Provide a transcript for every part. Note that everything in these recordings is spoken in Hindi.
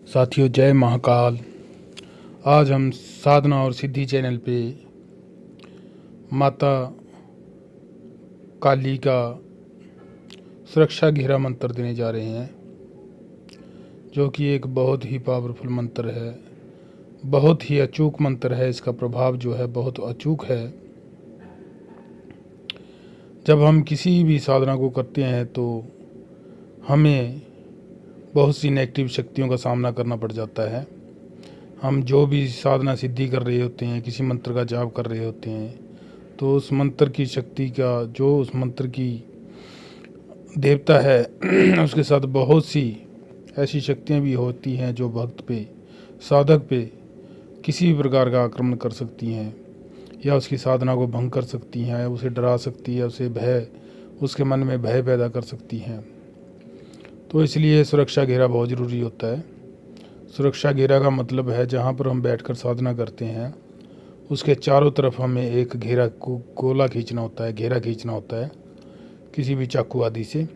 साथियों, जय महाकाल। आज हम साधना और सिद्धि चैनल पे माता काली का सुरक्षा घेरा मंत्र देने जा रहे हैं, जो कि एक बहुत ही पावरफुल मंत्र है, बहुत ही अचूक मंत्र है। इसका प्रभाव जो है बहुत अचूक है। जब हम किसी भी साधना को करते हैं तो हमें बहुत सी नेगेटिव शक्तियों का सामना करना पड़ जाता है। हम जो भी साधना सिद्धि कर रहे होते हैं, किसी मंत्र का जाप कर रहे होते हैं, तो उस मंत्र की शक्ति का, जो उस मंत्र की देवता है उसके साथ बहुत सी ऐसी शक्तियाँ भी होती हैं जो भक्त पे, साधक पे किसी भी प्रकार का आक्रमण कर सकती हैं, या उसकी साधना को भंग कर सकती हैं, उसे डरा सकती है, उसके मन में भय पैदा कर सकती हैं। तो इसलिए सुरक्षा घेरा बहुत ज़रूरी होता है। सुरक्षा घेरा का मतलब है जहाँ पर हम बैठकर साधना करते हैं उसके चारों तरफ हमें एक घेरा को गोला खींचना होता है, घेरा खींचना होता है किसी भी चाकू आदि से,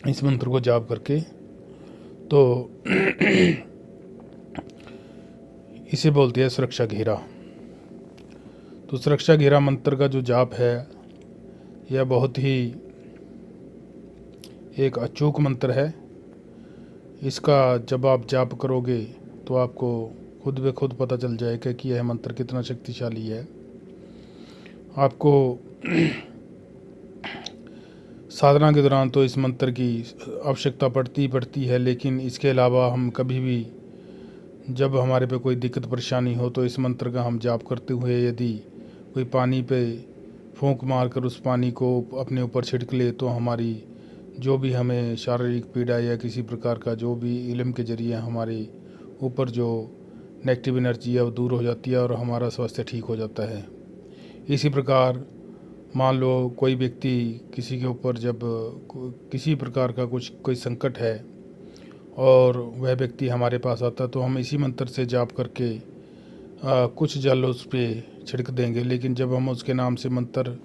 इस मंत्र को जाप करके। तो इसे बोलते हैं सुरक्षा घेरा। तो सुरक्षा घेरा मंत्र का जो जाप है यह बहुत ही एक अचूक मंत्र है। इसका जब आप जाप करोगे तो आपको खुद ब खुद पता चल जाएगा कि यह मंत्र कितना शक्तिशाली है। आपको साधना के दौरान तो इस मंत्र की आवश्यकता पड़ती है, लेकिन इसके अलावा हम कभी भी जब हमारे पे कोई दिक्कत परेशानी हो तो इस मंत्र का हम जाप करते हुए यदि कोई पानी पे फूंक मारकर उस पानी को अपने ऊपर छिड़क ले तो हमारी जो भी हमें शारीरिक पीड़ा या किसी प्रकार का जो भी इल्म के जरिए हमारे ऊपर जो नेगेटिव एनर्जी है वो दूर हो जाती है और हमारा स्वास्थ्य ठीक हो जाता है। इसी प्रकार मान लो कोई व्यक्ति किसी के ऊपर जब किसी प्रकार का कोई संकट है और वह व्यक्ति हमारे पास आता तो हम इसी मंत्र से जाप करके कुछ जल उस पर छिड़क देंगे। लेकिन जब हम उसके नाम से मंत्र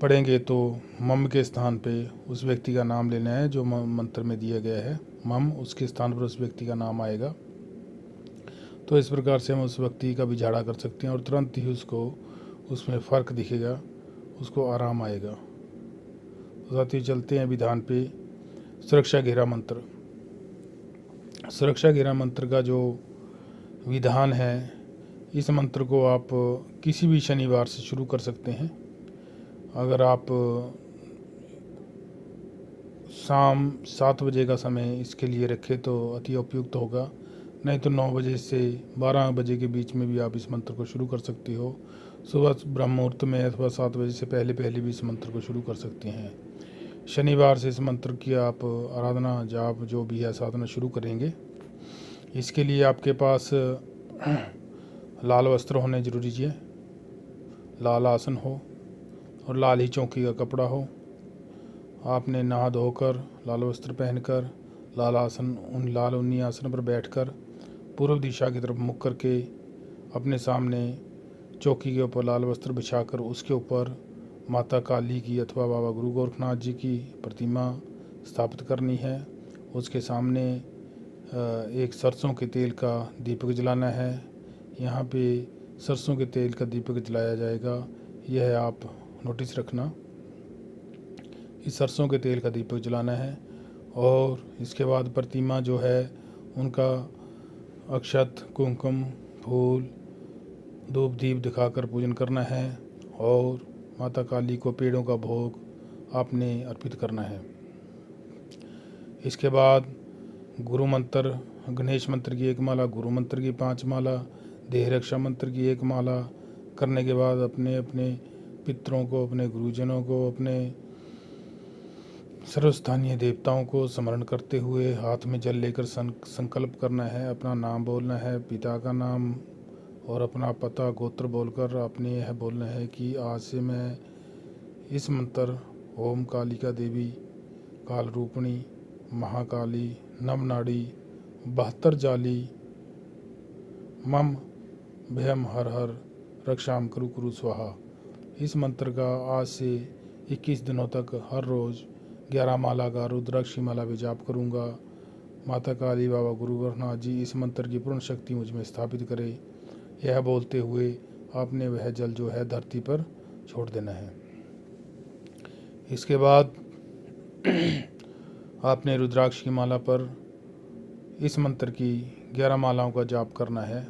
पढ़ेंगे तो मम के स्थान पे उस व्यक्ति का नाम लेना है जो मंत्र में दिया गया है। मम, उसके स्थान पर उस व्यक्ति का नाम आएगा। तो इस प्रकार से हम उस व्यक्ति का भी झाड़ा कर सकते हैं और तुरंत ही उसको उसमें फ़र्क दिखेगा, उसको आराम आएगा। तो साथ ही चलते हैं विधान पे। सुरक्षा घेरा मंत्र। सुरक्षा घेरा मंत्र का जो विधान है, इस मंत्र को आप किसी भी शनिवार से शुरू कर सकते हैं। अगर आप शाम 7 बजे का समय इसके लिए रखें तो अति उपयुक्त होगा, नहीं तो 9 बजे से 12 बजे के बीच में भी आप इस मंत्र को शुरू कर सकते हो। सुबह ब्रह्म मुहूर्त में अथवा 7 बजे से पहले भी इस मंत्र को शुरू कर सकते हैं। शनिवार से इस मंत्र की आप आराधना, जाप, जो भी है साधना शुरू करेंगे। इसके लिए आपके पास लाल वस्त्र होने जरूरी है, लाल आसन हो और लाल ही चौकी का कपड़ा हो। आपने नहा धोकर लाल वस्त्र पहनकर लाल ऊनी आसन पर बैठकर पूर्व दिशा की तरफ मुख करके अपने सामने चौकी के ऊपर लाल वस्त्र बिछाकर उसके ऊपर माता काली की अथवा बाबा गुरु गोरखनाथ जी की प्रतिमा स्थापित करनी है। उसके सामने एक सरसों के तेल का दीपक जलाना है। यहाँ पे सरसों के तेल का दीपक जलाया जाएगा, यह आप नोटिस रखना। इस सरसों के तेल का दीपक जलाना है और इसके बाद प्रतिमा जो है उनका अक्षत, कुमकुम, फूल, धूप दीप दिखाकर पूजन करना है और माता काली को पेड़ों का भोग आपने अर्पित करना है। इसके बाद गुरु मंत्र, गणेश मंत्र की 1 माला, गुरु मंत्र की 5 माला, देह रक्षा मंत्र की 1 माला करने के बाद अपने अपने पितरों को, अपने गुरुजनों को, अपने सर्वस्थानीय देवताओं को स्मरण करते हुए हाथ में जल लेकर संकल्प करना है, अपना नाम बोलना है, पिता का नाम और अपना पता गोत्र बोलकर आपने यह बोलना है कि आज से मैं इस मंत्र ओम कालिका देवी काल रूपिणी महाकाली नमनाड़ी 72 जाली मम भयम हर हर रक्षाम कुरु कुरु स्वाहा, इस मंत्र का आज से 21 दिनों तक हर रोज़ 11 माला का रुद्राक्ष की माला भी जाप करूँगा। माता काली, बाबा गुरु गोरखनाथ जी इस मंत्र की पूर्ण शक्ति मुझ में स्थापित करे। यह बोलते हुए आपने वह जल जो है धरती पर छोड़ देना है। इसके बाद आपने रुद्राक्ष की माला पर इस मंत्र की 11 मालाओं का जाप करना है।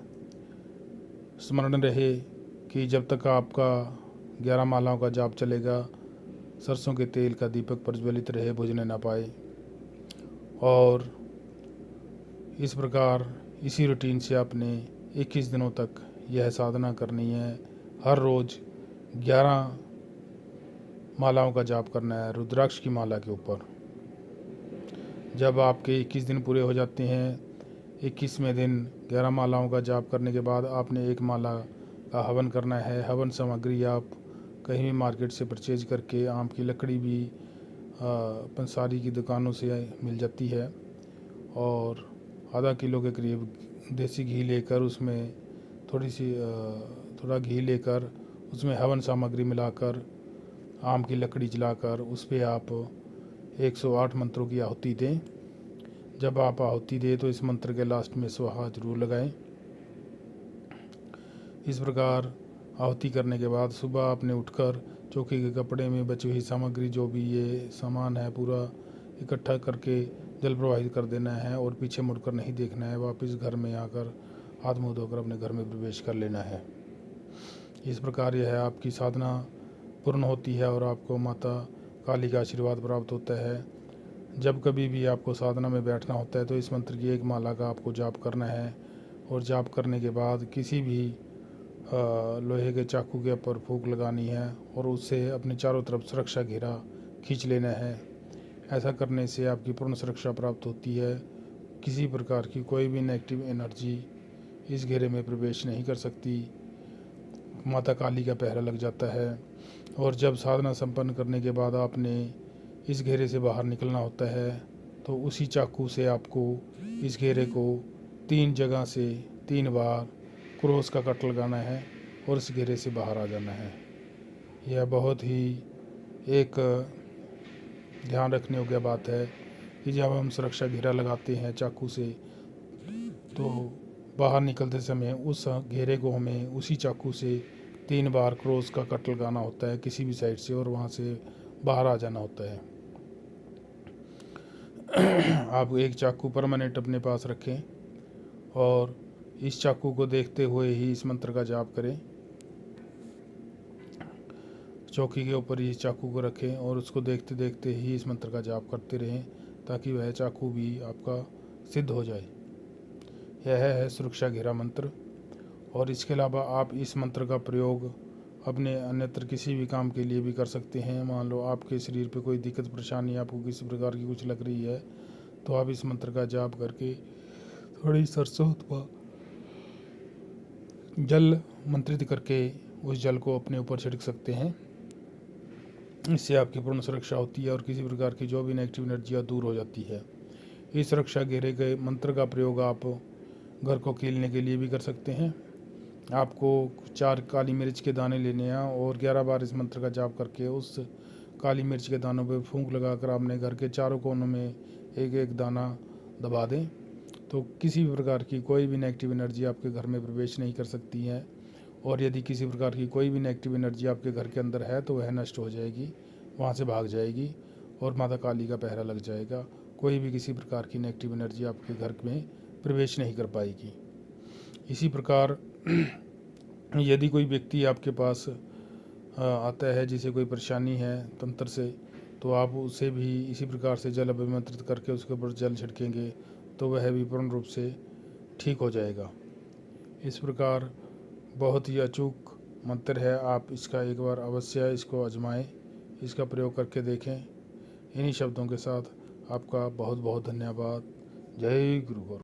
स्मरण रहे कि जब तक आपका 11 मालाओं का जाप चलेगा, सरसों के तेल का दीपक प्रज्वलित रहे, बुझने ना पाए। और इस प्रकार इसी रूटीन से आपने 21 दिनों तक यह साधना करनी है। हर रोज़ 11 मालाओं का जाप करना है रुद्राक्ष की माला के ऊपर। जब आपके 21 दिन पूरे हो जाते हैं, 21वें दिन 11 मालाओं का जाप करने के बाद आपने एक माला का हवन करना है। हवन सामग्री आप कहीं भी मार्केट से परचेज करके, आम की लकड़ी भी पंसारी की दुकानों से मिल जाती है, और आधा किलो के करीब देसी घी लेकर उसमें थोड़ा घी लेकर उसमें हवन सामग्री मिलाकर, आम की लकड़ी जलाकर उस पर आप 108 मंत्रों की आहुति दें। जब आप आहुति दें तो इस मंत्र के लास्ट में स्वाहा जरूर लगाएं। इस प्रकार आहुति करने के बाद सुबह आपने उठकर चौकी के कपड़े में बची हुई सामग्री, जो भी ये सामान है, पूरा इकट्ठा करके जल प्रवाहित कर देना है और पीछे मुड़कर नहीं देखना है। वापस घर में आकर हाथ मुँह धोकर अपने घर में प्रवेश कर लेना है। इस प्रकार यह आपकी साधना पूर्ण होती है और आपको माता काली का आशीर्वाद प्राप्त होता है। जब कभी भी आपको साधना में बैठना होता है तो इस मंत्र की एक माला का आपको जाप करना है, और जाप करने के बाद किसी भी लोहे के चाकू के ऊपर फूंक लगानी है और उससे अपने चारों तरफ सुरक्षा घेरा खींच लेना है। ऐसा करने से आपकी पूर्ण सुरक्षा प्राप्त होती है। किसी प्रकार की कोई भी नेगेटिव एनर्जी इस घेरे में प्रवेश नहीं कर सकती। माता काली का पहरा लग जाता है। और जब साधना संपन्न करने के बाद आपने इस घेरे से बाहर निकलना होता है तो उसी चाकू से आपको इस घेरे को 3 जगह से 3 बार क्रॉस का कट लगाना है और इस घेरे से बाहर आ जाना है। यह बहुत ही एक ध्यान रखने योग्य बात है कि जब हम सुरक्षा घेरा लगाते हैं चाकू से, तो बाहर निकलते समय उस घेरे को हमें उसी चाकू से 3 बार क्रॉस का कट लगाना होता है किसी भी साइड से, और वहाँ से बाहर आ जाना होता है। आप एक चाकू परमानेंट अपने पास रखें और इस चाकू को देखते हुए ही इस मंत्र का जाप करें। चौकी के ऊपर ही इस चाकू को रखें और उसको देखते देखते ही इस मंत्र का जाप करते रहें, ताकि वह चाकू भी आपका सिद्ध हो जाए। यह है सुरक्षा घेरा मंत्र। और इसके अलावा आप इस मंत्र का प्रयोग अपने अन्यत्र किसी भी काम के लिए भी कर सकते हैं। मान लो आपके शरीर पे कोई दिक्कत परेशानी, आपको किसी प्रकार की कुछ लग रही है, तो आप इस मंत्र का जाप करके थोड़ी सरसों अथवा जल मंत्रित करके उस जल को अपने ऊपर छिड़क सकते हैं। इससे आपकी पूर्ण सुरक्षा होती है और किसी प्रकार की जो भी नेगेटिव एनर्जियाँ दूर हो जाती है। इस सुरक्षा घेरे गए मंत्र का प्रयोग आप घर को कीलने के लिए भी कर सकते हैं। आपको 4 काली मिर्च के दाने लेने हैं और 11 बार इस मंत्र का जाप करके उस काली मिर्च के दानों पर फूंक लगाकर अपने घर के चारों कोनों में एक एक दाना दबा दें, तो किसी भी प्रकार की कोई भी नेगेटिव एनर्जी आपके घर में प्रवेश नहीं कर सकती है। और यदि किसी प्रकार की कोई भी नेगेटिव एनर्जी आपके घर के अंदर है तो वह नष्ट हो जाएगी, वहाँ से भाग जाएगी और माता काली का पहरा लग जाएगा। कोई भी किसी प्रकार की नेगेटिव एनर्जी आपके घर में प्रवेश नहीं कर पाएगी। इसी प्रकार यदि कोई व्यक्ति आपके पास आता है जिसे कोई परेशानी है तंत्र से, तो आप उसे भी इसी प्रकार से जल अभिमंत्रित करके उसके ऊपर जल छिड़केंगे तो वह भी पूर्ण रूप से ठीक हो जाएगा। इस प्रकार बहुत ही अचूक मंत्र है। आप इसका एक बार अवश्य इसको आजमाएं, इसका प्रयोग करके देखें। इन्हीं शब्दों के साथ आपका बहुत बहुत धन्यवाद। जय गुरु।